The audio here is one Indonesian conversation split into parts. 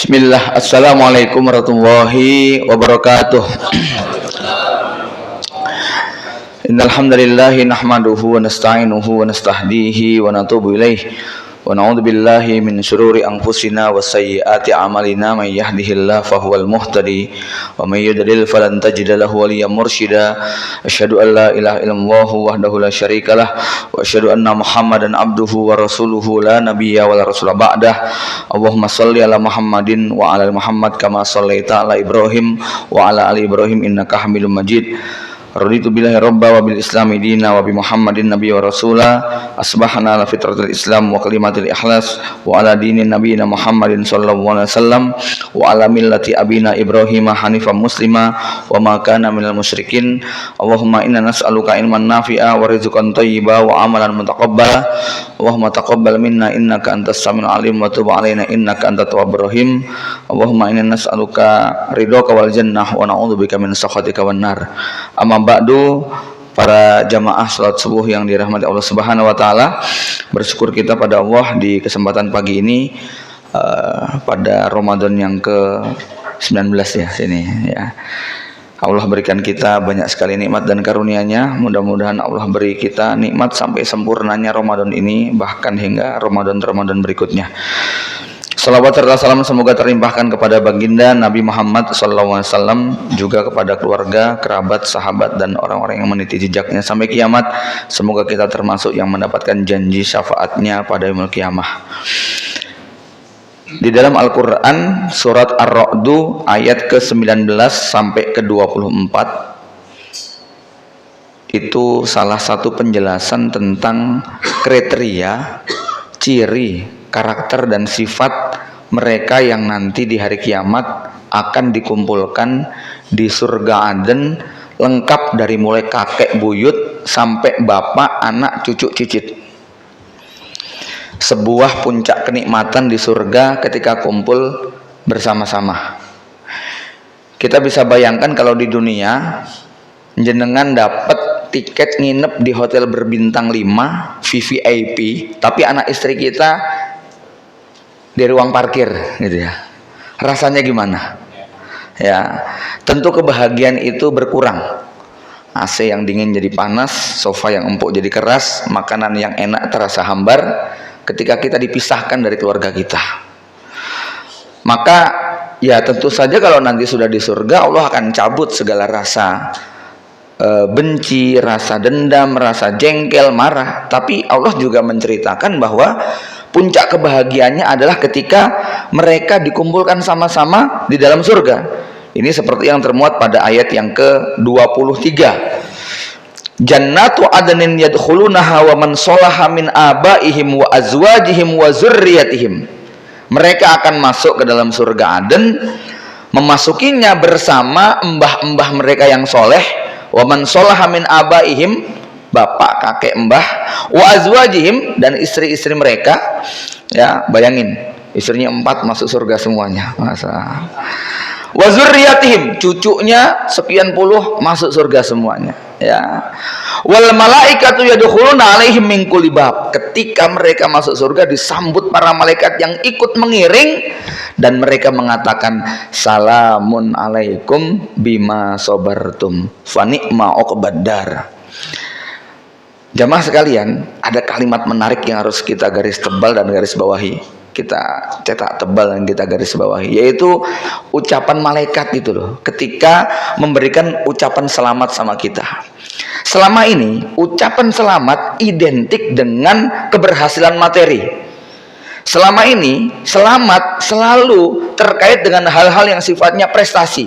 Bismillah, assalamualaikum warahmatullahi wabarakatuh. Innal hamdalillah nahmaduhu wa nasta'inuhu wa nastahdihi wa natubu ilaih wa na'udzu billahi min syururi anfusina wa sayyiati a'malina may yahdihillahu fahuwal muhtadi wa may yudlil falan tajida lahu waliyyan mursyida. Asyhadu an la ilaha illallah wahdahu la syarikalah wa asyhadu anna Muhammadan abduhu wa rasuluhu la nabiyya wa la rasula ba'dah. Allahumma shalli ala Muhammadin wa ala Muhammad kama shallaita ala Ibrahim wa ala ali Ibrahim innaka Hamidum Majid. Raditu billahi robba wa bil islami dina wa bi Muhammadin nabiyya wa rasula. Asbahna ala fitratil islam wa kalimatil ikhlas wa ala dinin nabiyina Muhammadin sallallahu alaihi wasallam wa ala millati abina Ibrahim hanifan muslima wa ma kana minal musyrikin. Allahumma inna nas'aluka ilman nafi'a wa rizqan thayyiba wa amalan mutaqabbala. Allahumma taqabbal minna innaka antas samiul alim wa tub alaina innaka antat tawwabur rahim. Allahumma inna nas'aluka ridhaka wal jannah wa na'udzubika min sakhatika wan nar. Amma ba'du, para jamaah salat subuh yang dirahmati Allah Subhanahu wa taala, bersyukur kita pada Allah di kesempatan pagi ini pada Ramadan yang ke-19 ya sini ya. Allah berikan kita banyak sekali nikmat dan karunia-Nya. Mudah-mudahan Allah beri kita nikmat sampai sempurnanya Ramadan ini, bahkan hingga Ramadan-Ramadan berikutnya. Salawat serta salam semoga terlimpahkan kepada baginda Nabi Muhammad SAW, juga kepada keluarga, kerabat, sahabat, dan orang-orang yang meniti jejaknya sampai kiamat. Semoga kita termasuk yang mendapatkan janji syafaatnya pada yaumul kiamah. Di dalam Al-Quran surat Ar-Ra'du ayat ke-19 sampai ke-24 itu salah satu penjelasan tentang kriteria, ciri, karakter dan sifat mereka yang nanti di hari kiamat akan dikumpulkan di surga Aden, lengkap dari mulai kakek buyut sampai bapak, anak, cucu, cicit. Sebuah puncak kenikmatan di surga ketika kumpul bersama-sama. Kita bisa bayangkan kalau di dunia jenengan dapat tiket nginep di hotel berbintang 5 VVIP, tapi anak istri kita di ruang parkir gitu ya. Rasanya gimana? Ya, tentu kebahagiaan itu berkurang. AC yang dingin jadi panas, sofa yang empuk jadi keras, makanan yang enak terasa hambar ketika kita dipisahkan dari keluarga kita. Maka ya tentu saja kalau nanti sudah di surga, Allah akan cabut segala rasa benci, rasa dendam, rasa jengkel, marah. Tapi Allah juga menceritakan bahwa puncak kebahagiaannya adalah ketika mereka dikumpulkan sama-sama di dalam surga. Ini seperti yang termuat pada ayat yang ke-23. Jannatu adnin yadkhulunaha wa man sholaha min abaihim wa azwajihim wa zurriyatihim. Mereka akan masuk ke dalam surga Aden, memasukinya bersama embah-embah mereka yang soleh, wa man sholaha min abaihim, bapak, kakek, mbah, wa azwajihim, dan istri-istri mereka. Ya, bayangin, istrinya 4 masuk surga semuanya. Masa. Wa zurriyatihim, cucunya sekian puluh masuk surga semuanya. Ya. Wal malaikatu yadkhuluna alaihim min kulli bab. Ketika mereka masuk surga disambut para malaikat yang ikut mengiring dan mereka mengatakan salamun alaikum bima sabartum fa ni'ma uqbaddar. Jamaah sekalian, ada kalimat menarik yang harus kita garis tebal dan garis bawahi. Kita cetak tebal dan kita garis bawahi, yaitu ucapan malaikat itu loh, ketika memberikan ucapan selamat sama kita. Selama ini ucapan selamat identik dengan keberhasilan materi. Selama ini selamat selalu terkait dengan hal-hal yang sifatnya prestasi.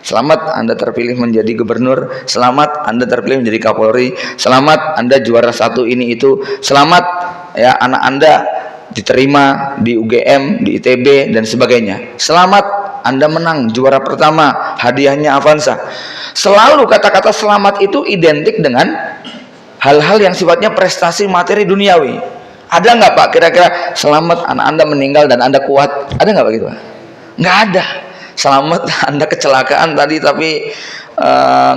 Selamat Anda terpilih menjadi gubernur, selamat Anda terpilih menjadi Kapolri, selamat Anda juara 1 ini itu, selamat ya anak Anda diterima di UGM, di ITB dan sebagainya. Selamat Anda menang juara pertama, hadiahnya Avanza. Selalu kata-kata selamat itu identik dengan hal-hal yang sifatnya prestasi materi duniawi. Ada nggak Pak kira-kira selamat anak Anda meninggal dan Anda kuat? Ada nggak Pak gitu Pak? Nggak ada. Selamat Anda kecelakaan tadi tapi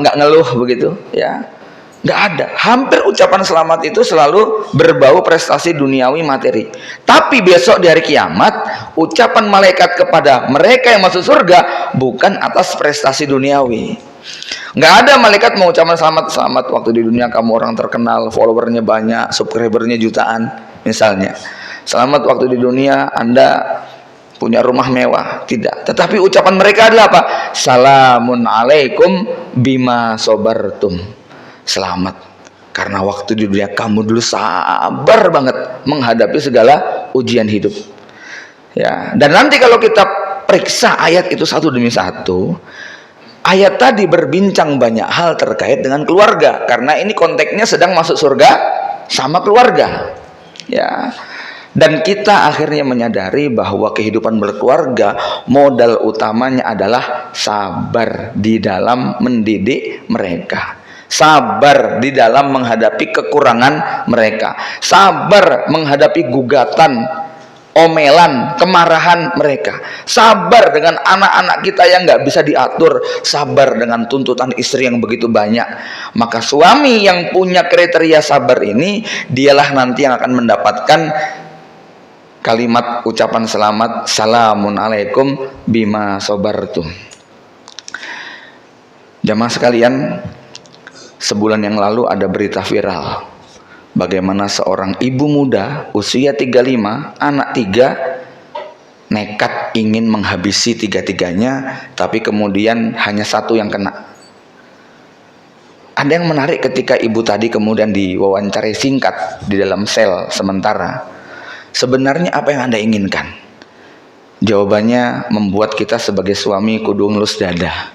nggak ngeluh begitu ya. Nggak ada. Hampir ucapan selamat itu selalu berbau prestasi duniawi materi. Tapi besok di hari kiamat ucapan malaikat kepada mereka yang masuk surga bukan atas prestasi duniawi. Nggak ada malaikat mau ucapan selamat waktu di dunia kamu orang terkenal, followernya banyak, subscribernya jutaan misalnya. Selamat waktu di dunia Anda punya rumah mewah. Tidak. Tetapi ucapan mereka adalah apa? Salamun alaikum bima sobartum. Selamat karena waktu di dunia kamu dulu sabar banget menghadapi segala ujian hidup. Ya, dan nanti kalau kita periksa ayat itu satu demi satu, ayat tadi berbincang banyak hal terkait dengan keluarga, karena ini konteksnya sedang masuk surga sama keluarga. Ya. Dan kita akhirnya menyadari bahwa kehidupan berkeluarga modal utamanya adalah sabar di dalam mendidik mereka. Sabar di dalam menghadapi kekurangan mereka. Sabar menghadapi gugatan, omelan, kemarahan mereka. Sabar dengan anak-anak kita yang nggak bisa diatur. Sabar dengan tuntutan istri yang begitu banyak. Maka suami yang punya kriteria sabar ini, dialah nanti yang akan mendapatkan kalimat ucapan selamat, salamun alaikum bima sobartum. Jamaah sekalian, sebulan yang lalu ada berita viral bagaimana seorang ibu muda usia 35, anak 3, nekat ingin menghabisi 3-tiganya, tapi kemudian hanya satu yang kena. Ada yang menarik ketika ibu tadi kemudian diwawancarai singkat di dalam sel sementara. Sebenarnya apa yang Anda inginkan? Jawabannya membuat kita sebagai suami kudu ngelus dada.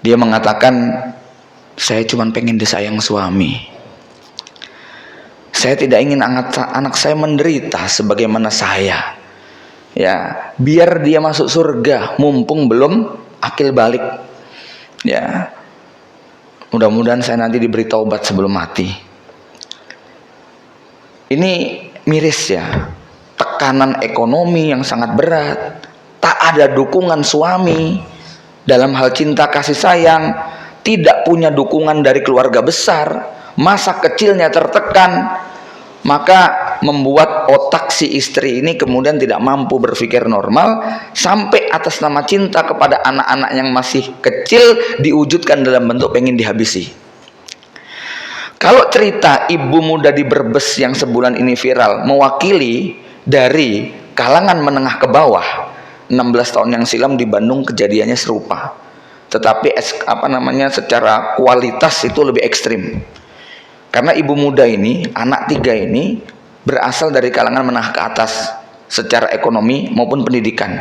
Dia mengatakan, saya cuma pengen disayang suami. Saya tidak ingin anak saya menderita sebagaimana saya. Ya, biar dia masuk surga mumpung belum akil balik. Ya. Mudah-mudahan saya nanti diberi taubat sebelum mati. Ini miris ya. Tekanan ekonomi yang sangat berat. Tak ada dukungan suami dalam hal cinta kasih sayang. Tidak punya dukungan dari keluarga besar, masa kecilnya tertekan, maka membuat otak si istri ini kemudian tidak mampu berpikir normal, sampai atas nama cinta kepada anak-anak yang masih kecil diwujudkan dalam bentuk pengen dihabisi. Kalau cerita ibu muda di Brebes yang sebulan ini viral mewakili dari kalangan menengah ke bawah, 16 tahun yang silam di Bandung kejadiannya serupa. Tetapi secara kualitas itu lebih ekstrim. Karena ibu muda ini, anak 3 ini berasal dari kalangan menengah ke atas secara ekonomi maupun pendidikan.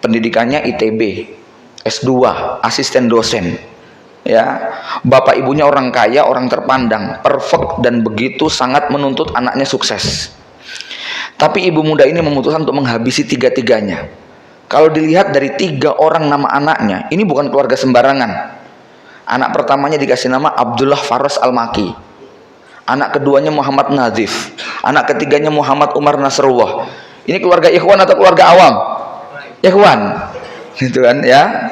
Pendidikannya ITB, S2, asisten dosen. Ya, bapak ibunya orang kaya, orang terpandang, perfect dan begitu sangat menuntut anaknya sukses. Tapi ibu muda ini memutuskan untuk menghabisi 3-tiganya. Kalau dilihat dari 3 orang nama anaknya, ini bukan keluarga sembarangan. Anak pertamanya dikasih nama Abdullah Faros Al-Maki. Anak keduanya Muhammad Nazif. Anak ketiganya Muhammad Umar Nasrullah. Ini keluarga ikhwan atau keluarga awam? Ikhwan. Gitu kan ya.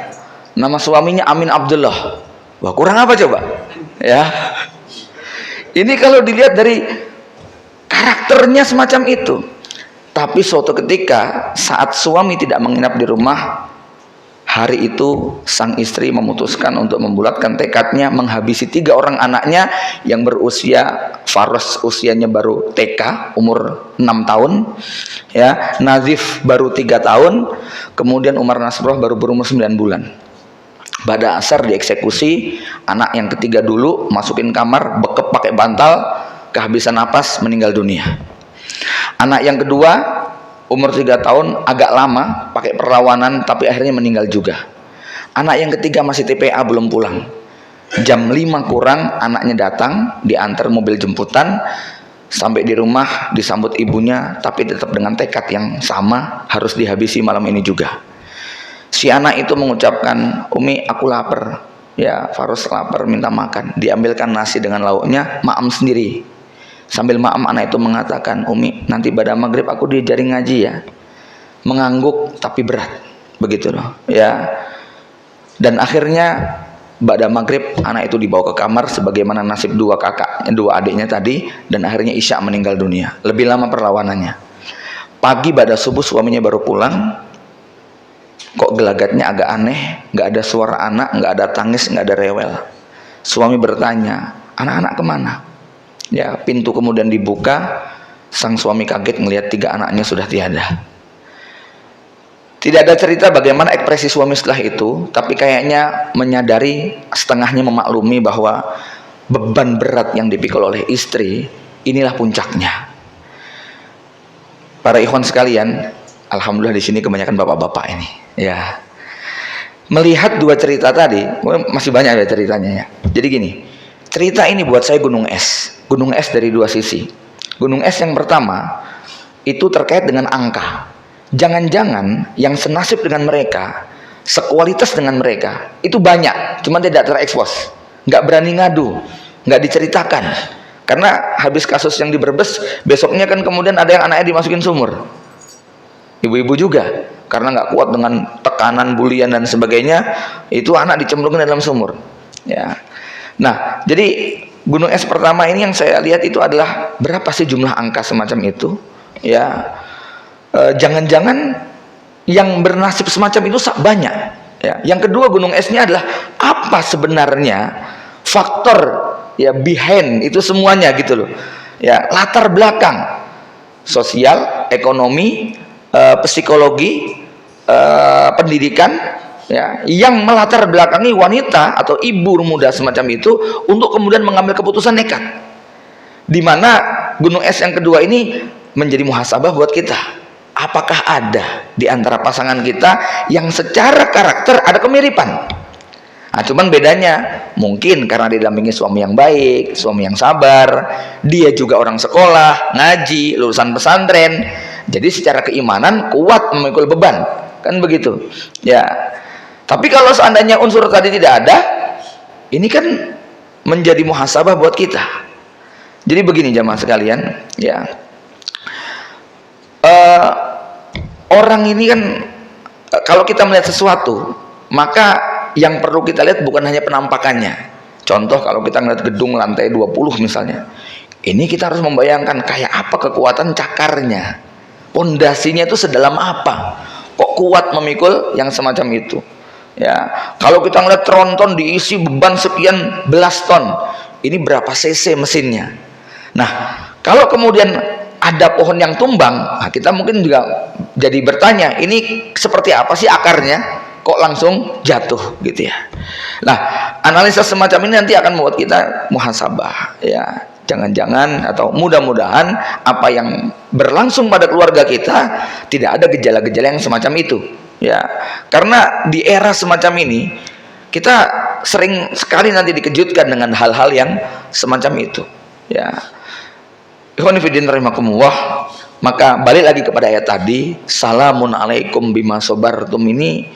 Nama suaminya Amin Abdullah. Wah, kurang apa coba? Ya. Ini kalau dilihat dari karakternya semacam itu. Tapi suatu ketika saat suami tidak menginap di rumah, hari itu sang istri memutuskan untuk membulatkan tekadnya menghabisi 3 orang anaknya yang berusia, Faros usianya baru TK, umur 6 tahun, ya, Nazif baru 3 tahun, kemudian Umar Nasrullah baru berumur 9 bulan. Pada asar dieksekusi, anak yang ketiga dulu masukin kamar, bekep pakai bantal, kehabisan napas, meninggal dunia. Anak yang kedua umur 3 tahun agak lama pakai perlawanan tapi akhirnya meninggal juga. Anak yang ketiga masih TPA belum pulang. Jam 5 kurang anaknya datang, diantar mobil jemputan, sampai di rumah disambut ibunya tapi tetap dengan tekad yang sama, harus dihabisi malam ini juga. Si anak itu mengucapkan, "Umi, aku lapar." Ya, Faros lapar, minta makan. Diambilkan nasi dengan lauknya, maam sendiri. Sambil maam anak itu mengatakan, "Umi, nanti pada maghrib aku diajarin ngaji ya." Mengangguk tapi berat, begitu loh ya. Dan akhirnya pada maghrib anak itu dibawa ke kamar sebagaimana nasib 2 kakaknya, 2 adiknya tadi, dan akhirnya Isya meninggal dunia. Lebih lama perlawanannya. Pagi pada subuh suaminya baru pulang, kok gelagatnya agak aneh, nggak ada suara anak, nggak ada tangis, nggak ada rewel. Suami bertanya, anak-anak kemana? Ya, pintu kemudian dibuka, sang suami kaget melihat 3 anaknya sudah tiada. Tidak ada cerita bagaimana ekspresi suami setelah itu, tapi kayaknya menyadari, setengahnya memaklumi bahwa beban berat yang dipikul oleh istri, inilah puncaknya. Para ikhwan sekalian, alhamdulillah di sini kebanyakan bapak-bapak ini, ya. Melihat 2 cerita tadi, masih banyak ya ceritanya ya. Jadi gini, cerita ini buat saya gunung es dari 2 sisi. Gunung es yang pertama itu terkait dengan angka. Jangan-jangan yang senasib dengan mereka, sekualitas dengan mereka, itu banyak, cuman tidak terekspos, nggak berani ngadu, nggak diceritakan. Karena habis kasus yang di Brebes, besoknya kan kemudian ada yang anaknya dimasukin sumur. Ibu-ibu juga, karena nggak kuat dengan tekanan, bulian dan sebagainya, itu anak dicemplungin dalam sumur. Ya. Nah, jadi gunung es pertama ini yang saya lihat itu adalah berapa sih jumlah angka semacam itu? Ya. Jangan-jangan yang bernasib semacam itu banyak ya. Yang kedua, gunung esnya adalah apa sebenarnya faktor ya behind itu semuanya gitu loh ya, latar belakang sosial, ekonomi, psikologi, pendidikan ya, yang melatar belakangi wanita atau ibu muda semacam itu untuk kemudian mengambil keputusan nekat, di mana gunung es yang kedua ini menjadi muhasabah buat kita. Apakah ada di antara pasangan kita yang secara karakter ada kemiripan? Nah, cuman bedanya mungkin karena didampingi suami yang baik, suami yang sabar, dia juga orang sekolah, ngaji, lulusan pesantren, jadi secara keimanan kuat memikul beban, kan begitu ya. Tapi kalau seandainya unsur tadi tidak ada, ini kan menjadi muhasabah buat kita. Jadi begini jamaah sekalian ya, orang ini kan kalau kita melihat sesuatu, maka yang perlu kita lihat bukan hanya penampakannya. Contoh kalau kita melihat gedung lantai 20 misalnya, ini kita harus membayangkan kayak apa kekuatan cakarnya, pondasinya itu sedalam apa, kok kuat memikul yang semacam itu ya. Kalau kita melihat tronton diisi beban sekian belas ton, ini berapa cc mesinnya. Nah, kalau kemudian ada pohon yang tumbang, nah kita mungkin juga jadi bertanya, ini seperti apa sih akarnya, kok langsung jatuh gitu ya. Nah, analisa semacam ini nanti akan membuat kita muhasabah ya. Jangan-jangan atau mudah-mudahan apa yang berlangsung pada keluarga kita tidak ada gejala-gejala yang semacam itu ya. Karena di era semacam ini kita sering sekali nanti dikejutkan dengan hal-hal yang semacam itu ya. Ikhwan fillah rahimakumullah. Maka balik lagi kepada ayat tadi, salamun alaikum bima sabartum, ini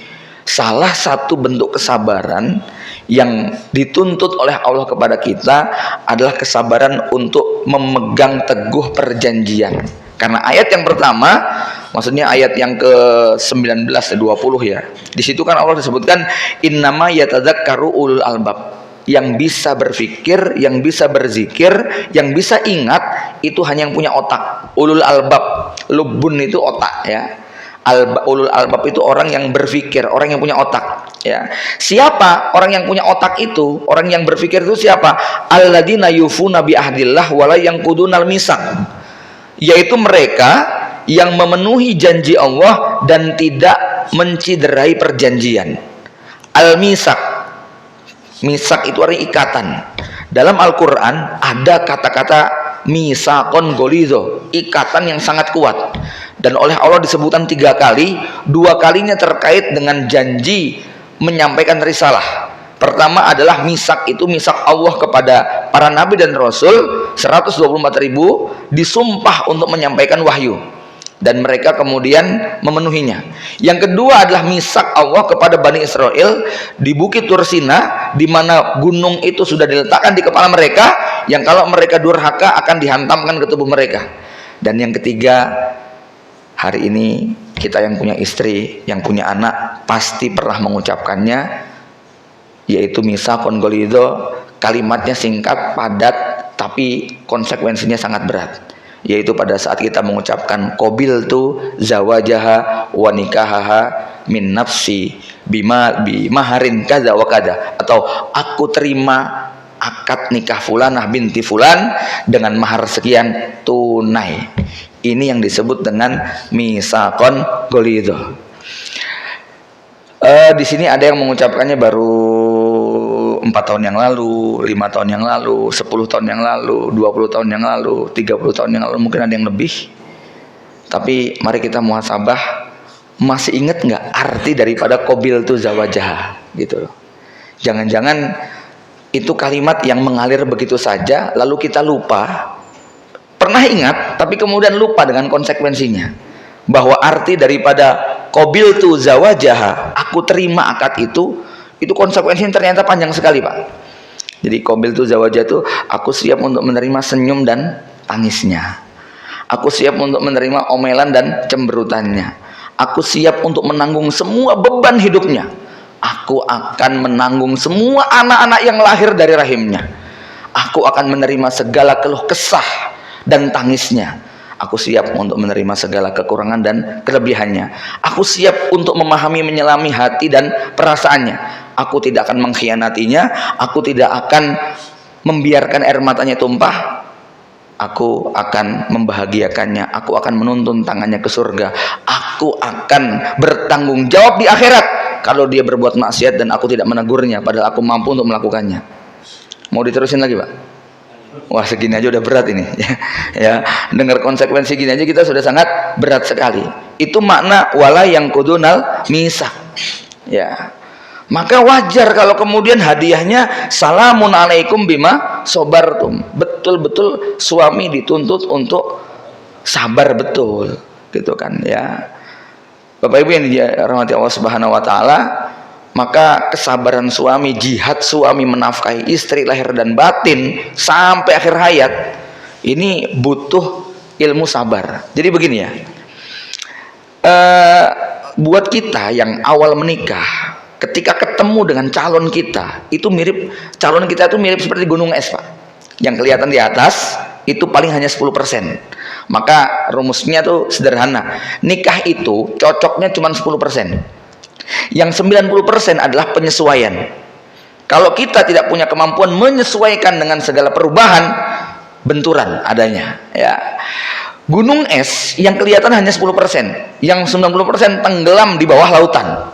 salah satu bentuk kesabaran yang dituntut oleh Allah kepada kita adalah kesabaran untuk memegang teguh perjanjian. Karena ayat yang pertama, maksudnya ayat yang ke-19 dan 20 ya. Di situ kan Allah disebutkan innama yatadzakkaru ulul albab. Yang bisa berpikir, yang bisa berzikir, yang bisa ingat itu hanya yang punya otak. Ulul albab, lubun itu otak ya. Ulul albab itu orang yang berpikir, orang yang punya otak ya. Siapa orang yang punya otak itu? Orang yang berpikir itu siapa? Alladzina yufuna bi ahdillah wala yanqudunal misaq. Yaitu mereka yang memenuhi janji Allah dan tidak menciderai perjanjian. Al-misaq, misak itu artinya ikatan. Dalam Al-Quran ada kata-kata misakon golizo, ikatan yang sangat kuat. Dan oleh Allah disebutkan 3 kali, 2 kalinya terkait dengan janji menyampaikan risalah. Pertama adalah misak, itu misak Allah kepada para nabi dan rasul 124.000 disumpah untuk menyampaikan wahyu. Dan mereka kemudian memenuhinya. Yang kedua adalah misak Allah kepada Bani Israel di Bukit Tursina, di mana gunung itu sudah diletakkan di kepala mereka, yang kalau mereka durhaka akan dihantamkan ke tubuh mereka. Dan yang ketiga, hari ini kita yang punya istri, yang punya anak pasti pernah mengucapkannya, yaitu misakon golido. Kalimatnya singkat, padat, tapi konsekuensinya sangat berat. yaitu pada saat kita mengucapkan qabiltu zawajaha wa nikahaha min nafsi bimaharin kadza wa kadza, atau aku terima akad nikah fulanah binti fulan dengan mahar sekian tunai. Ini yang disebut dengan misaqon ghalidha. Di sini ada yang mengucapkannya baru 4 tahun yang lalu, 5 tahun yang lalu, 10 tahun yang lalu, 20 tahun yang lalu, 30 tahun yang lalu, mungkin ada yang lebih. Tapi mari kita muhasabah, masih ingat nggak arti daripada qabiltu zawajaha gitu loh. Jangan-jangan itu kalimat yang mengalir begitu saja lalu kita lupa. Pernah ingat tapi kemudian lupa dengan konsekuensinya, bahwa arti daripada qabiltu zawajaha, aku terima akad itu konsekuensinya ternyata panjang sekali, Pak. Jadi qabiltu zawajah itu aku siap untuk menerima senyum dan tangisnya, aku siap untuk menerima omelan dan cemberutannya, aku siap untuk menanggung semua beban hidupnya, aku akan menanggung semua anak-anak yang lahir dari rahimnya, aku akan menerima segala keluh kesah dan tangisnya, aku siap untuk menerima segala kekurangan dan kelebihannya, aku siap untuk memahami, menyelami hati dan perasaannya, aku tidak akan mengkhianatinya, aku tidak akan membiarkan air matanya tumpah, aku akan membahagiakannya, aku akan menuntun tangannya ke surga, aku akan bertanggung jawab di akhirat kalau dia berbuat maksiat dan aku tidak menegurnya padahal aku mampu untuk melakukannya. Mau diterusin lagi, Pak? Wah, segini aja udah berat ini ya. Dengar konsekuensi gini aja kita sudah sangat berat sekali. Itu makna wala yang kudunal misak ya. Maka wajar kalau kemudian hadiahnya salamun alaikum bima sobartum. Betul-betul suami dituntut untuk sabar betul gitu kan ya. Bapak Ibu yang dirahmati Allah Subhanahu wa taala, maka kesabaran suami, jihad suami menafkahi istri lahir dan batin sampai akhir hayat ini butuh ilmu sabar. Jadi begini ya, buat kita yang awal menikah, ketika ketemu dengan calon kita itu mirip, calon kita itu mirip seperti gunung es, Pak, yang kelihatan di atas itu paling hanya 10%. Maka rumusnya tuh sederhana, nikah itu cocoknya cuma 10%. Yang 90% adalah penyesuaian. Kalau kita tidak punya kemampuan menyesuaikan dengan segala perubahan, benturan adanya ya. Gunung es yang kelihatan hanya 10%, yang 90% tenggelam di bawah lautan.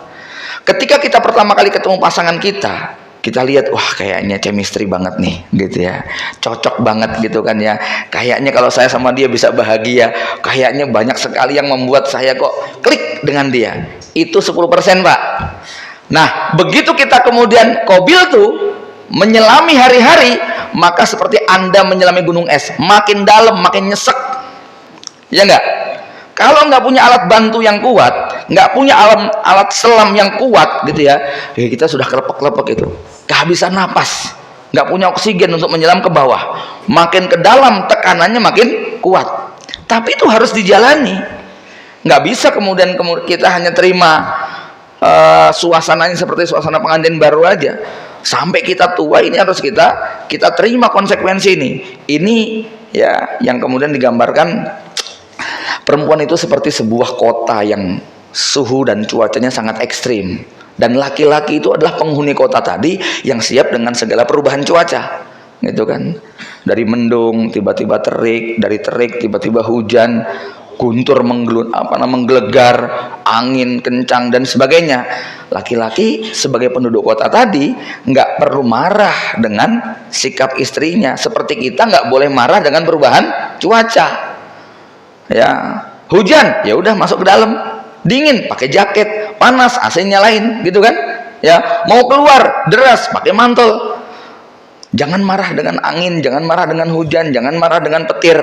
Ketika kita pertama kali ketemu pasangan kita lihat, wah kayaknya chemistry banget nih gitu ya, cocok banget gitu kan ya, kayaknya kalau saya sama dia bisa bahagia, kayaknya banyak sekali yang membuat saya kok klik dengan dia. Itu 10%, Pak. Nah, begitu kita kemudian qabiltu, menyelami hari-hari, maka seperti Anda menyelami gunung es, makin dalam makin nyesek ya enggak? Kalau nggak punya alat bantu yang kuat, nggak punya alat selam yang kuat gitu ya, kita sudah kelepek-kelepek itu, kehabisan napas, nggak punya oksigen untuk menyelam ke bawah, makin ke dalam tekanannya makin kuat. Tapi itu harus dijalani, nggak bisa kemudian kita hanya terima suasananya seperti suasana pengantin baru aja. Sampai kita tua ini harus kita terima konsekuensi ini. Ini ya yang kemudian digambarkan perempuan itu seperti sebuah kota yang suhu dan cuacanya sangat ekstrim, dan laki-laki itu adalah penghuni kota tadi yang siap dengan segala perubahan cuaca gitu kan, dari mendung tiba-tiba terik, dari terik tiba-tiba hujan, guntur menggelegar, angin kencang dan sebagainya. Laki-laki sebagai penduduk kota tadi nggak perlu marah dengan sikap istrinya, seperti kita nggak boleh marah dengan perubahan cuaca ya. Hujan ya udah masuk ke dalam, dingin pakai jaket, panas AC nyalain gitu kan ya, mau keluar deras pakai mantel. Jangan marah dengan angin, jangan marah dengan hujan, jangan marah dengan petir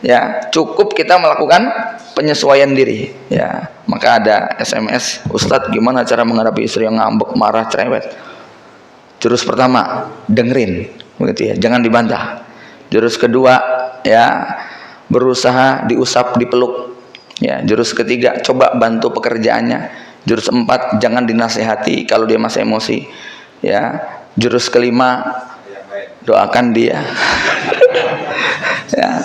ya. Cukup kita melakukan penyesuaian diri ya. Maka ada SMS, Ustadz gimana cara menghadapi istri yang ngambek, marah, cerewet? Jurus pertama, dengerin begitu ya, jangan dibantah. Jurus kedua ya, berusaha diusap, dipeluk ya. Jurus ketiga, coba bantu pekerjaannya. Jurus empat, jangan dinasehati kalau dia masih emosi ya. Jurus kelima, doakan dia ya.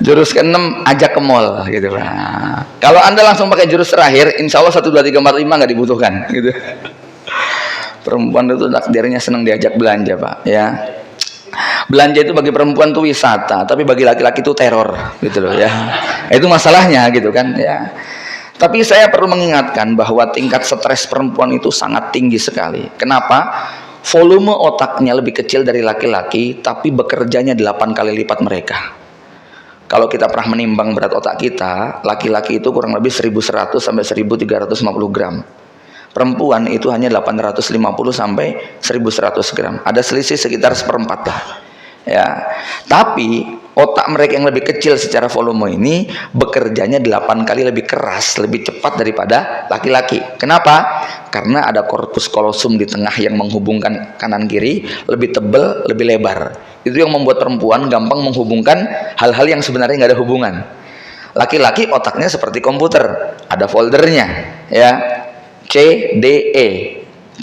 Jurus ke-6 ajak ke mall gitu. Nah, kalau Anda langsung pakai jurus terakhir, insya Allah 1, 2, 3, 4, 5 nggak dibutuhkan gitu. Perempuan itu takdirnya senang diajak belanja, Pak, ya. Belanja itu bagi perempuan itu wisata, tapi bagi laki-laki itu teror gitu loh ya. Itu masalahnya gitu kan ya. Tapi saya perlu mengingatkan bahwa tingkat stres perempuan itu sangat tinggi sekali. Kenapa? Volume otaknya lebih kecil dari laki-laki, tapi bekerjanya 8 kali lipat mereka. Kalau kita pernah menimbang berat otak kita, laki-laki itu kurang lebih 1100 sampai 1350 gram. Perempuan itu hanya 850 sampai 1100 gram. Ada selisih sekitar 1/4 lah. Ya. Tapi otak mereka yang lebih kecil secara volume ini bekerjanya 8 kali lebih keras, lebih cepat daripada laki-laki. Kenapa? Karena ada korpus kolosum di tengah yang menghubungkan kanan kiri, lebih tebal, lebih lebar. Itu yang membuat perempuan gampang menghubungkan hal-hal yang sebenarnya nggak ada hubungan. Laki-laki otaknya seperti komputer, ada foldernya, ya. C, D, E.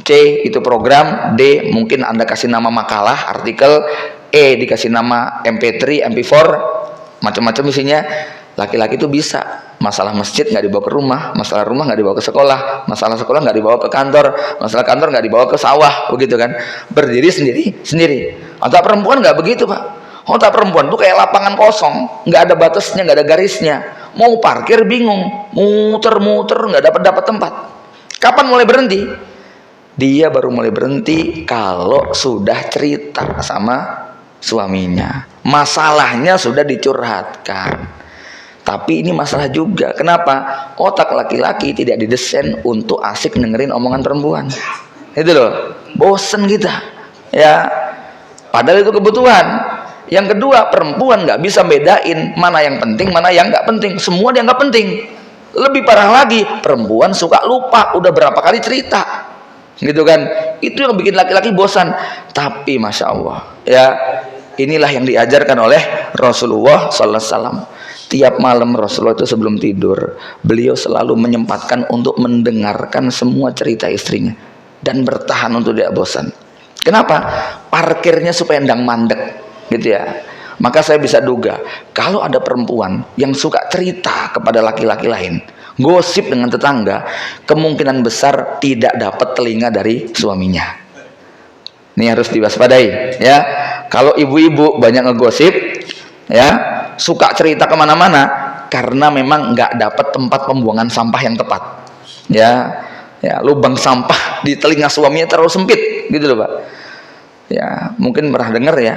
C itu program, D mungkin Anda kasih nama makalah, artikel, E dikasih nama MP3, MP4, macam-macam isinya. Laki-laki itu bisa masalah masjid nggak dibawa ke rumah, masalah rumah nggak dibawa ke sekolah, masalah sekolah nggak dibawa ke kantor, masalah kantor nggak dibawa ke sawah, begitu kan? Berdiri sendiri. Otak perempuan nggak begitu, Pak. Otak perempuan tuh kayak lapangan kosong, nggak ada batasnya, nggak ada garisnya. Mau parkir bingung, muter-muter nggak dapat tempat. Kapan mulai berhenti? Dia baru mulai berhenti kalau sudah cerita sama suaminya. Masalahnya sudah dicurhatkan. Tapi ini masalah juga. Kenapa? Otak laki-laki tidak didesain untuk asik dengerin omongan perempuan. Itu loh. Bosen kita. Ya. Padahal itu kebutuhan. Yang kedua, perempuan nggak bisa bedain mana yang penting, mana yang nggak penting. Semua dianggap penting. Lebih parah lagi, perempuan suka lupa. Udah berapa kali cerita. Gitu kan. Itu yang bikin laki-laki bosan. Tapi Masya Allah. Ya. Inilah yang diajarkan oleh Rasulullah SAW. Tiap malam Rasulullah itu sebelum tidur, beliau selalu menyempatkan untuk mendengarkan semua cerita istrinya dan bertahan untuk tidak bosan. Kenapa? Parkirnya supaya endang mandek, gitu ya. Maka saya bisa duga kalau ada perempuan yang suka cerita kepada laki-laki lain, gosip dengan tetangga, kemungkinan besar tidak dapat telinga dari suaminya. Ini harus diwaspadai, ya. Kalau ibu-ibu banyak ngegosip, ya, suka cerita kemana-mana, karena memang nggak dapat tempat pembuangan sampah yang tepat. Ya, lubang sampah di telinga suaminya terlalu sempit, gitu loh, Pak. Ya, mungkin pernah dengar ya,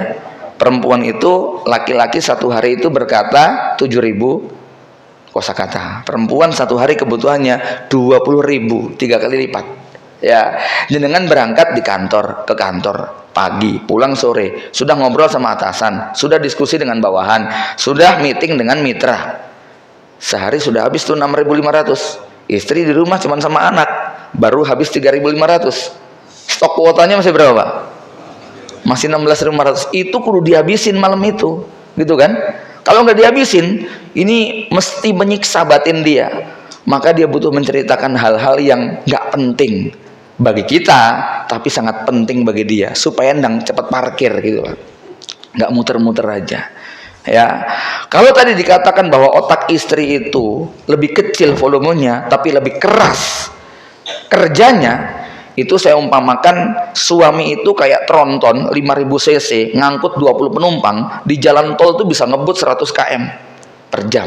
perempuan itu, laki-laki satu hari itu berkata 7.000 kosakata. Perempuan satu hari kebutuhannya 20.000, 3 kali lipat. Ya, jenengan berangkat ke kantor pagi, pulang sore, sudah ngobrol sama atasan, sudah diskusi dengan bawahan, sudah meeting dengan mitra. Sehari sudah habis tuh 6.500. Istri di rumah cuma sama anak, baru habis 3.500. Stok kuotanya masih berapa, Pak? Masih 16.500. Itu kudu dihabisin malam itu, gitu kan? Kalau nggak dihabisin, ini mesti menyiksa batin dia. Maka dia butuh menceritakan hal-hal yang nggak penting bagi kita, tapi sangat penting bagi dia, supaya endang cepat parkir gitu, nggak muter-muter aja. Ya, kalau tadi dikatakan bahwa otak istri itu lebih kecil volumenya, tapi lebih keras kerjanya, itu saya umpamakan suami itu kayak tronton 5.000 cc ngangkut 20 penumpang di jalan tol itu bisa ngebut 100 km per jam.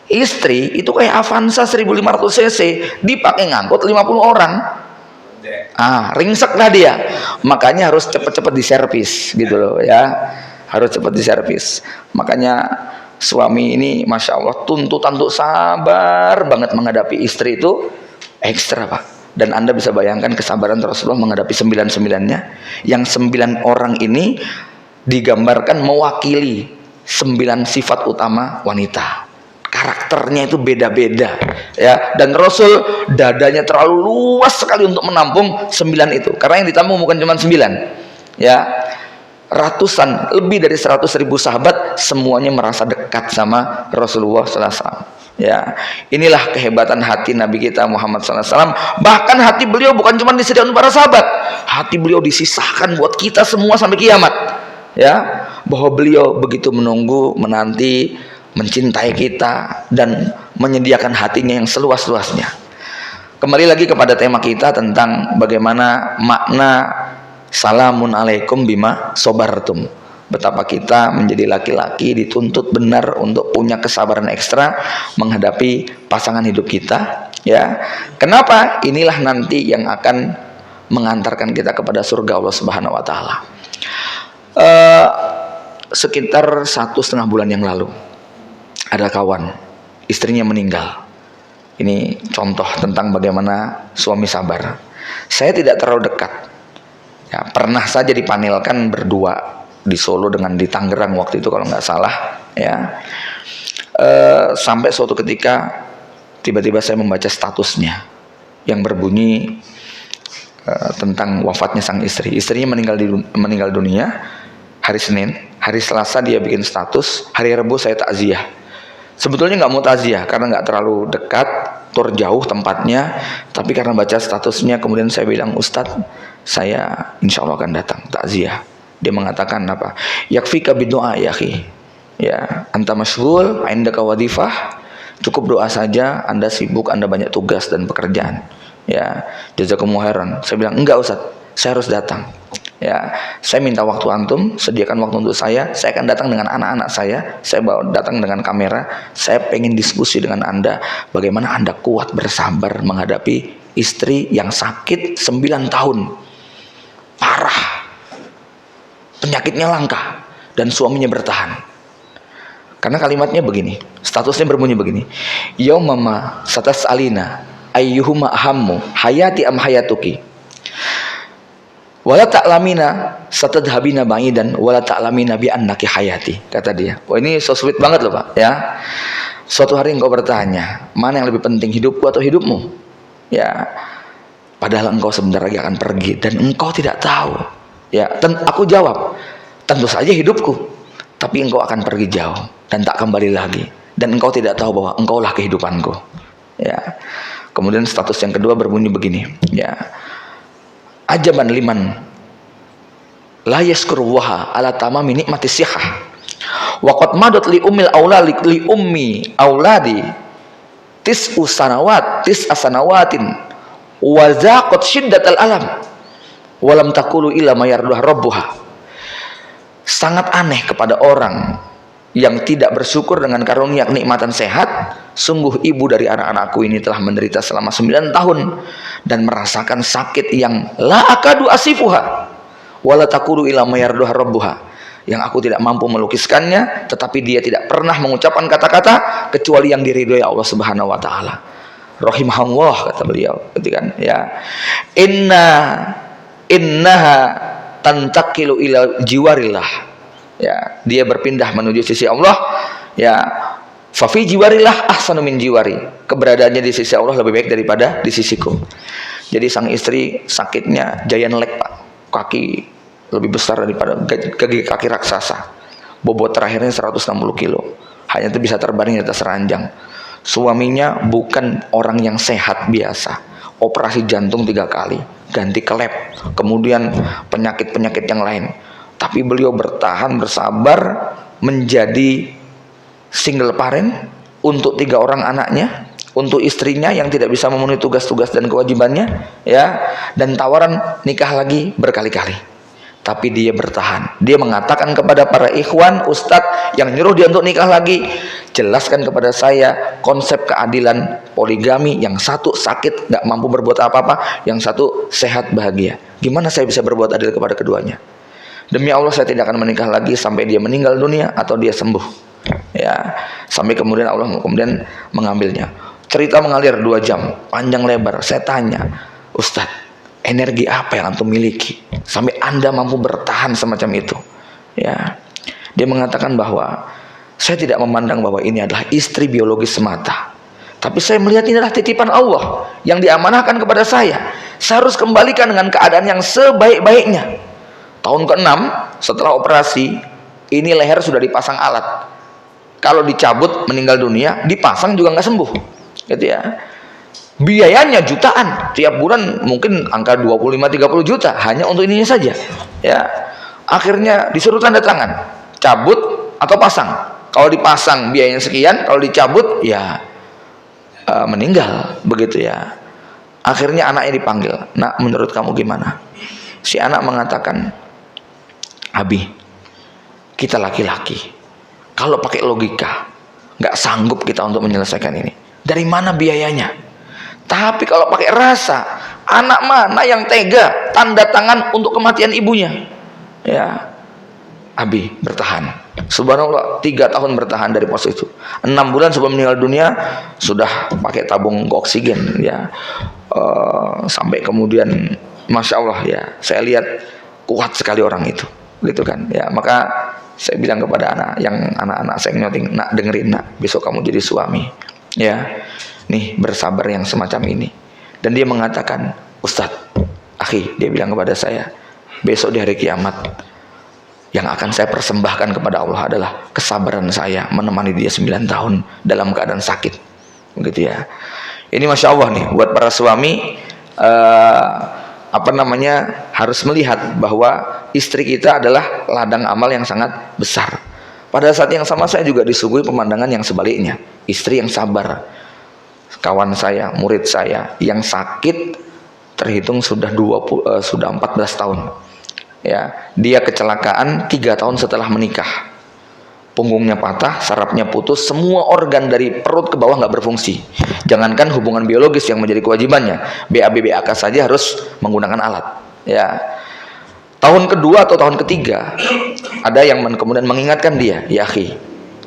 Istri itu kayak Avanza 1.500 cc dipakai ngangkut 50 orang. Ringsek lah dia. Makanya harus cepet-cepet diservis gitu loh ya. Harus cepet diservis. Makanya suami ini Masya Allah tuntutan untuk sabar banget menghadapi istri itu ekstra, Pak. Dan Anda bisa bayangkan kesabaran Rasulullah menghadapi 9-9-nya. Yang 9 orang ini digambarkan mewakili 9 sifat utama wanita. Karakternya itu beda-beda, ya. Dan Rasul dadanya terlalu luas sekali untuk menampung 9 itu. Karena yang ditampung bukan cuma 9, ya. Ratusan, lebih dari 100.000 sahabat semuanya merasa dekat sama Rasulullah SAW. Ya, inilah kehebatan hati Nabi kita Muhammad SAW. Bahkan hati beliau bukan cuma disediakan untuk para sahabat, hati beliau disisahkan buat kita semua sampai kiamat. Ya, bahwa beliau begitu menunggu, menanti, mencintai kita dan menyediakan hatinya yang seluas-luasnya. Kembali lagi kepada tema kita tentang bagaimana makna salamun alaikum bima sobartum. Betapa kita menjadi laki-laki dituntut benar untuk punya kesabaran ekstra menghadapi pasangan hidup kita, ya. Kenapa? Inilah nanti yang akan mengantarkan kita kepada surga Allah Subhanahu wa taala. Sekitar 1,5 bulan yang lalu ada kawan, istrinya meninggal. Ini contoh tentang bagaimana suami sabar. Saya tidak terlalu dekat, ya, pernah saja dipanelkan berdua di Solo dengan di Tangerang waktu itu kalau nggak salah, ya. Sampai suatu ketika tiba-tiba saya membaca statusnya yang berbunyi tentang wafatnya sang istri. Istrinya meninggal dunia hari Senin. Hari Selasa dia bikin status, hari Rabu saya takziah. Sebetulnya nggak mau takziah karena nggak terlalu dekat, tur jauh tempatnya, tapi karena baca statusnya kemudian saya bilang, Ustadz, saya insya Allah akan datang takziah. Dia mengatakan apa? Yakfika bidoa ya akhi. Ya, anta masyghul, indaka wadifah. Cukup doa saja, Anda sibuk, Anda banyak tugas dan pekerjaan. Ya, jazakumullah khairan. Saya bilang, enggak Ustaz, saya harus datang. Ya, saya minta waktu antum, sediakan waktu untuk saya akan datang dengan anak-anak saya bawa datang dengan kamera, saya pengen diskusi dengan Anda, bagaimana Anda kuat bersabar menghadapi istri yang sakit 9 tahun, parah, penyakitnya langka, dan suaminya bertahan. Karena kalimatnya begini, statusnya berbunyi begini, yaumama satas alina ayyuhuma ahammu hayati am hayatuki wala ta'lamina satadhabina ba'idan wala ta'lamina bi annaki hayati, kata dia. Wah, ini so sweet banget loh Pak, ya. Suatu hari engkau bertanya, mana yang lebih penting, hidupku atau hidupmu? Ya, padahal engkau sebentar lagi akan pergi dan engkau tidak tahu. Ya, aku jawab, tentu saja hidupku, tapi engkau akan pergi jauh dan tak kembali lagi, dan engkau tidak tahu bahwa engkaulah kehidupanku. Ya. Kemudian status yang kedua berbunyi begini, ya. Ajaban liman la yaskuruha ala tamami nikmati sihah wa qad madat li ummil aulad li ummi auladi tis'u sanawatin wa zaqat syiddatal alam walam taqulu illa ma yarduha rabbuha. Sangat aneh kepada orang yang tidak bersyukur dengan karunia kenikmatan sehat. Sungguh ibu dari anak-anakku ini telah menderita selama 9 tahun dan merasakan sakit yang la akadu asifuha wala taqulu illa ma yarduha rabbuha, yang aku tidak mampu melukiskannya, tetapi dia tidak pernah mengucapkan kata-kata kecuali yang diridhoi Allah Subhanahu wa taala. Rahimahullah, kata beliau ketika, ya, innaha tantakilu ila jiwarillah, ya, dia berpindah menuju sisi Allah, ya. Fa fi jiwarillah ahsanu min jiwari, keberadaannya di sisi Allah lebih baik daripada di sisiku. Jadi sang istri sakitnya giant leg Pak, kaki lebih besar daripada kaki raksasa, bobot terakhirnya 160 kilo, hanya itu bisa terbaring di atas ranjang. Suaminya bukan orang yang sehat biasa, operasi jantung 3 kali, ganti klep, kemudian penyakit-penyakit yang lain, tapi beliau bertahan, bersabar, menjadi single parent untuk 3 orang anaknya, untuk istrinya yang tidak bisa memenuhi tugas-tugas dan kewajibannya, ya, dan tawaran nikah lagi berkali-kali, tapi dia bertahan. Dia mengatakan kepada para ikhwan, ustadz yang nyuruh dia untuk nikah lagi, jelaskan kepada saya konsep keadilan poligami, yang satu sakit nggak mampu berbuat apa-apa, yang satu sehat bahagia. Gimana saya bisa berbuat adil kepada keduanya? Demi Allah saya tidak akan menikah lagi sampai dia meninggal dunia atau dia sembuh, ya, sampai kemudian Allah kemudian mengambilnya. Cerita mengalir 2 jam panjang lebar. Saya tanya, Ustadz, energi apa yang antum miliki sampai anda mampu bertahan semacam itu? Ya, dia mengatakan bahwa saya tidak memandang bahwa ini adalah istri biologis semata, tapi saya melihat ini adalah titipan Allah yang diamanahkan kepada saya. Saya harus kembalikan dengan keadaan yang sebaik-baiknya. Tahun ke-6 setelah operasi, ini leher sudah dipasang alat. Kalau dicabut meninggal dunia, dipasang juga nggak sembuh, gitu ya. Biayanya jutaan, tiap bulan mungkin angka 25-30 juta hanya untuk ininya saja, ya. Akhirnya disuruh tanda tangan. cabut atau pasang. Kalau dipasang biayanya sekian, kalau dicabut ya meninggal, begitu ya. Akhirnya anaknya dipanggil, "Nak, menurut kamu gimana?" Si anak mengatakan, "Abi, kita laki-laki, kalau pakai logika nggak sanggup kita untuk menyelesaikan ini. Dari mana biayanya? Tapi kalau pakai rasa, anak mana yang tega tanda tangan untuk kematian ibunya?" Ya, Abi bertahan. Subhanallah, 3 tahun bertahan dari pos itu. 6 bulan sebelum meninggal dunia sudah pakai tabung oksigen ya. Sampai kemudian Masya Allah ya, saya lihat kuat sekali orang itu, gitu kan ya. Maka saya bilang kepada anak-anak saya nyoting, "Nak, dengerin nak, besok kamu jadi suami ya, nih bersabar yang semacam ini." Dan dia mengatakan, "Ustadz, akhi," dia bilang kepada saya, "besok di hari kiamat yang akan saya persembahkan kepada Allah adalah kesabaran saya menemani dia 9 tahun dalam keadaan sakit." Begitu ya. Ini Masya Allah nih, buat para suami harus melihat bahwa istri kita adalah ladang amal yang sangat besar. Pada saat yang sama saya juga disuguhi pemandangan yang sebaliknya, istri yang sabar. Kawan saya, murid saya yang sakit terhitung sudah 14 tahun. Ya, dia kecelakaan 3 tahun setelah menikah. Punggungnya patah, sarafnya putus, semua organ dari perut ke bawah nggak berfungsi. Jangankan hubungan biologis yang menjadi kewajibannya, BAB BAK saja harus menggunakan alat. Ya, tahun kedua atau tahun ketiga, ada yang kemudian mengingatkan dia, "Ya akhi,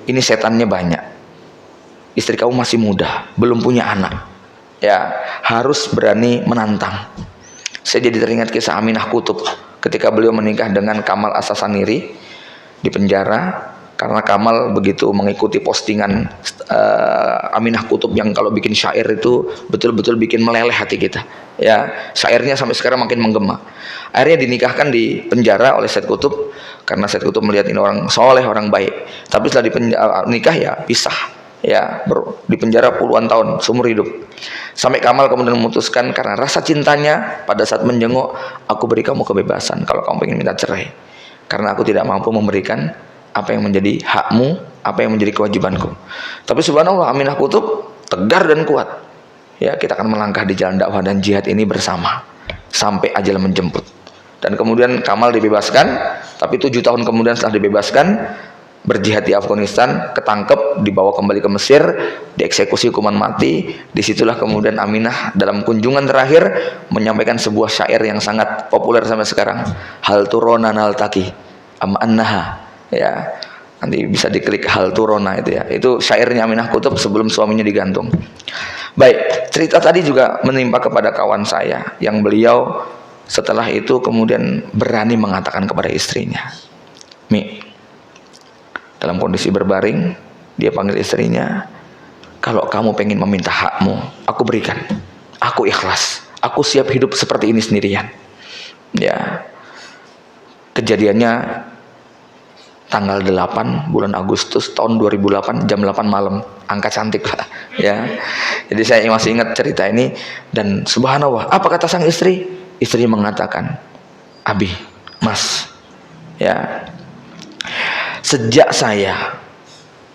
ini setannya banyak. Istri kamu masih muda, belum punya anak. Ya, harus berani menantang." Saya jadi teringat kisah Aminah Qutb ketika beliau menikah dengan Kamal As-Sasaniri di penjara. Karena Kamal begitu mengikuti postingan Aminah Qutb yang kalau bikin syair itu betul-betul bikin meleleh hati kita. Ya, syairnya sampai sekarang makin menggema. Akhirnya dinikahkan di penjara oleh Said Qutb karena Said Qutb melihat ini orang soleh, orang baik. Tapi setelah nikah ya pisah. Ya, di penjara puluhan tahun, seumur hidup. Sampai Kamal kemudian memutuskan karena rasa cintanya pada saat menjenguk, "Aku beri kamu kebebasan kalau kamu ingin minta cerai. Karena aku tidak mampu memberikan apa yang menjadi hakmu, apa yang menjadi kewajibanku." Tapi subhanallah, Aminah Qutb tegar dan kuat. Ya, kita akan melangkah di jalan dakwah dan jihad ini bersama sampai ajal menjemput. Dan kemudian Kamal dibebaskan, tapi 7 tahun kemudian setelah dibebaskan, berjihad di Afghanistan, ketangkep, dibawa kembali ke Mesir, dieksekusi hukuman mati. Disitulah kemudian Aminah dalam kunjungan terakhir menyampaikan sebuah syair yang sangat populer sampai sekarang, "Hal turona naltaki am annaha." Ya, nanti bisa diklik hal turona itu ya. Itu syairnya Aminah Qutb sebelum suaminya digantung. Baik, cerita tadi juga menimpa kepada kawan saya yang beliau setelah itu kemudian berani mengatakan kepada istrinya, "Mi," dalam kondisi berbaring, dia panggil istrinya, "Kalau kamu pengen meminta hakmu, aku berikan. Aku ikhlas. Aku siap hidup seperti ini sendirian." Ya, kejadiannya tanggal 8 bulan Agustus tahun 2008 jam 8 malam. Angka cantik Pak ya. Jadi saya masih ingat cerita ini. Dan subhanallah, apa kata sang istri? Istri mengatakan, "Abi, Mas, ya, sejak saya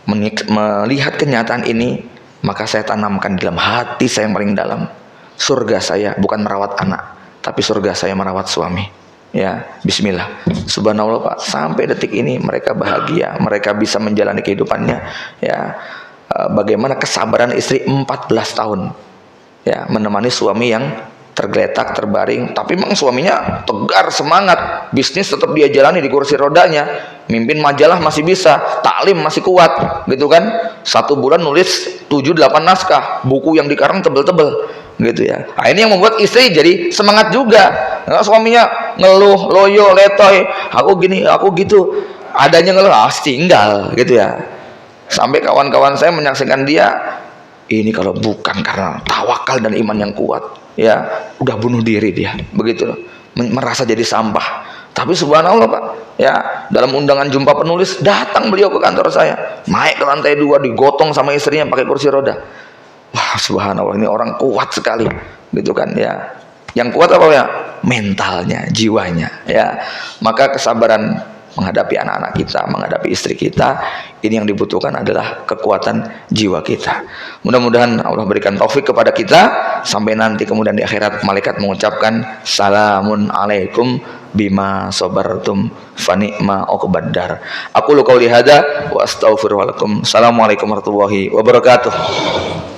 melihat kenyataan ini, maka saya tanamkan dalam hati saya yang paling dalam, surga saya bukan merawat anak, tapi surga saya merawat suami." Ya, bismillah. Subhanallah Pak, sampai detik ini mereka bahagia, mereka bisa menjalani kehidupannya. Ya, bagaimana kesabaran istri 14 tahun ya menemani suami yang tergeletak, terbaring, tapi memang suaminya tegar, semangat, bisnis tetap dia jalani di kursi rodanya, mimpin majalah masih bisa, taklim masih kuat, gitu kan. 1 bulan nulis 7-8 naskah, buku yang dikarang tebel-tebel, gitu ya. Nah, ini yang membuat istri jadi semangat juga. Nah, suaminya ngeluh, loyo, letoy, "Aku gini, aku gitu," adanya ngeluh, tinggal, gitu ya. Sampai kawan-kawan saya menyaksikan dia, ini kalau bukan karena tawakal dan iman yang kuat, ya udah bunuh diri dia, begitu loh, merasa jadi sampah. Tapi subhanallah Pak, ya dalam undangan jumpa penulis datang beliau ke kantor saya, naik ke lantai 2, digotong sama istrinya pakai kursi roda. Wah subhanallah, ini orang kuat sekali, gitu kan ya. Yang kuat apa ya? Mentalnya, jiwanya, ya. Maka kesabaran menghadapi anak-anak kita, menghadapi istri kita. Ini yang dibutuhkan adalah kekuatan jiwa kita. Mudah-mudahan Allah berikan taufik kepada kita, sampai nanti kemudian di akhirat malaikat mengucapkan salamun alaikum bima sabartum fa ni'ma uqbaddar. Aku qouli hada wa astaghfirullahaladzim. Assalamualaikum warahmatullahi wabarakatuh.